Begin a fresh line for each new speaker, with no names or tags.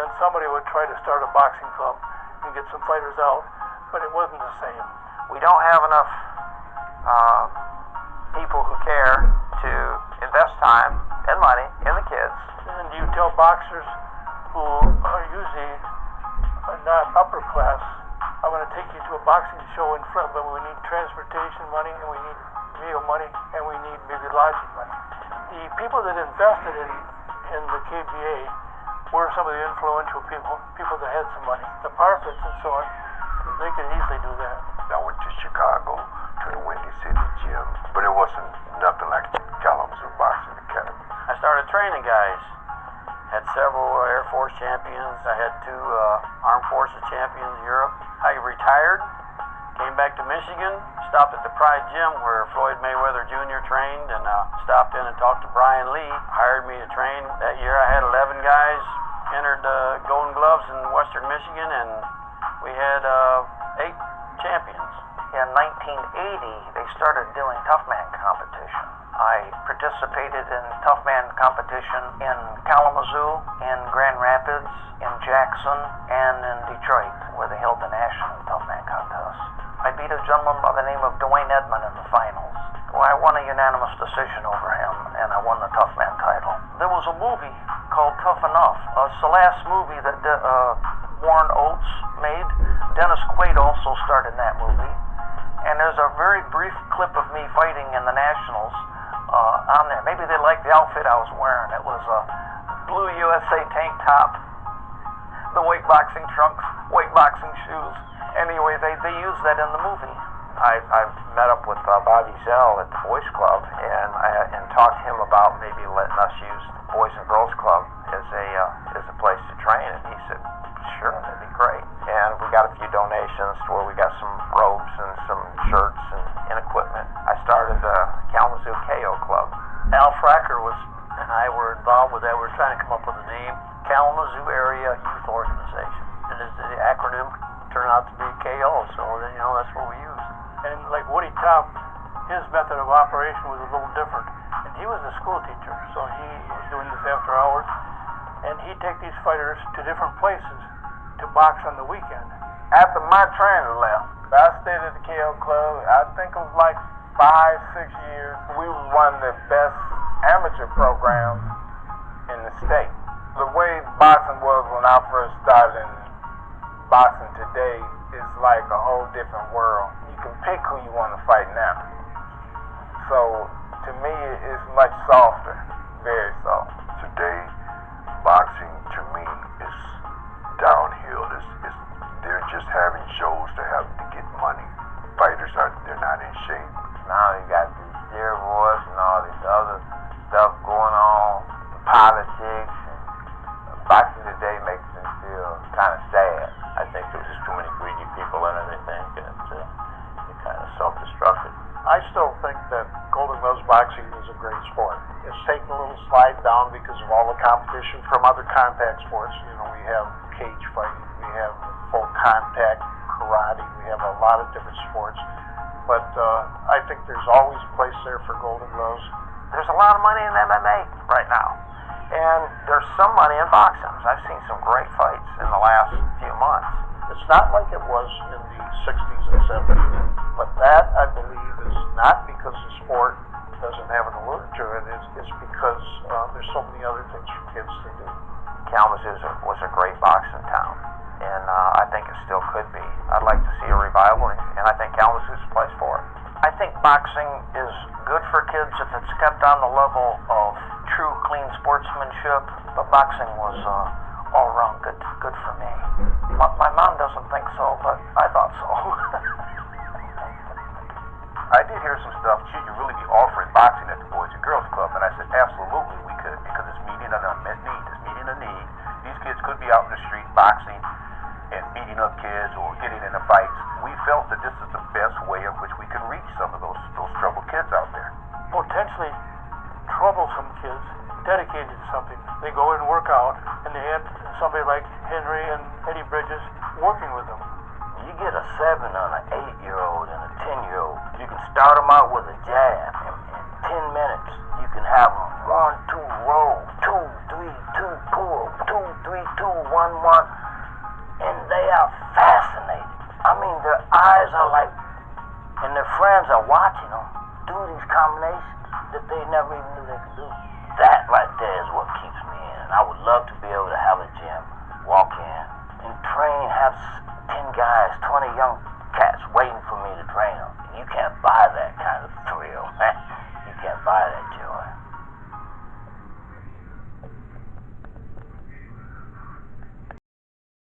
then somebody would try to start a boxing club and get some fighters out, but it wasn't the same.
We don't have enough people who care to invest time and money in the kids.
And you tell boxers who are usually not upper class, I'm going to take you to a boxing show in front, but we need transportation money, and we need meal money, and we need maybe lodging money. The people that invested in the KBA were some of the influential people that had some money. The Parfits and so on, they could easily do that.
I went to Chicago to the Windy City Gym, but it wasn't nothing like Kalamazoo Boxing Academy.
I started training guys. Had several Air Force champions. I had 2 Armed Forces champions in Europe. I retired, came back to Michigan, stopped at the Pride Gym where Floyd Mayweather Jr. trained, and stopped in and talked to Brian Lee. Hired me to train. That year I had 11 guys, entered Golden Gloves in Western Michigan, and we had 8 champions. In 1980, they started doing tough man competition. I participated in tough man competition in Kalamazoo, in Grand Rapids, in Jackson, and in Detroit, where they held the national tough man contest. I beat a gentleman by the name of Dwayne Edmond in the finals. Well, I won a unanimous decision over him, and I won the tough man title. There was a movie called Tough Enough. It's the last movie that Warren Oates made. Dennis Quaid also starred in that movie. And there's a very brief clip of me fighting in the Nationals on there. Maybe they liked the outfit I was wearing. It was a blue USA tank top, the weight boxing trunks, weight boxing shoes. Anyway, they used that in the movie. I've met up with Bobby Zell at the Boys Club and talked to him about maybe letting us use the Boys and Girls Club as a place to train, and he said, sure, that'd be great. And we got a few donations to where we got some robes and some shirts and equipment. I started the Kalamazoo KO Club. Al Fracker and I were involved with that. We were trying to come up with a name, Kalamazoo Area Youth Organization. And the acronym turned out to be KO, so that's what we used.
And like Woody Top, his method of operation was a little different. And he was a school teacher, so he was doing this after hours. And he'd take these fighters to different places to box on the weekend.
After my trainer left, I stayed at the KO Club. I think it was like 5-6 years. We was one of the best amateur programs in the state. The way boxing was when I first started in boxing today is like a whole different world. You can pick who you want to fight now. So to me, it's much softer, very soft.
Today, boxing to me is downhill. They're just having shows to get money. Fighters they're not in shape.
Now you got these steroids and all this other stuff going on, politics. And boxing today makes me feel kind of sad.
I think there's just too many greedy people in it, I think, and it kind of self-destructed.
I still think that Golden Gloves boxing is a great sport. It's taken a little slide down because of all the competition from other contact sports. We have cage fighting, we have full contact karate, we have a lot of different sports. But I think there's always a place there for Golden Gloves.
There's a lot of money in MMA right now, and there's some money in boxing. I've seen some great fights in the last few months.
It's not like it was in the 60s and 70s, but that, I believe, is not because the sport doesn't have an allure to it. It's because there's so many other things for kids to do.
Kalamazoo was a great boxing town, and I think it still could be. I'd like to see a revival, and I think Kalamazoo's a place for it. I think boxing is good for kids if it's kept on the level of true, clean sportsmanship, but boxing was all around good for me. My mom doesn't think so, but I thought so.
I did hear some stuff. Should you really be offering boxing at the Boys and Girls Club? And I said, absolutely we could, because it's meeting an unmet need. It's meeting a need. These kids could be out in the street boxing and beating up kids or getting into fights. We felt that this is the best way in which we can reach some of those troubled kids out there.
Potentially troublesome kids dedicated to something. They go in and work out, and they had somebody like Henry and Eddie Bridges working with them.
You get a 7 and an 8-year-old and a 10-year-old. You can start them out with a jab. In 10 minutes, you can have them
1, 2, roll, 2, 3, 2, pull, 2, 3, 2, 1, 1. And they are fascinated. I mean, their eyes are like, and their friends are watching them do these combinations that they never even knew they could do. That right there is what keeps me in. And I would love to be able to have a gym, walk in, and train, have 10 guys, 20 young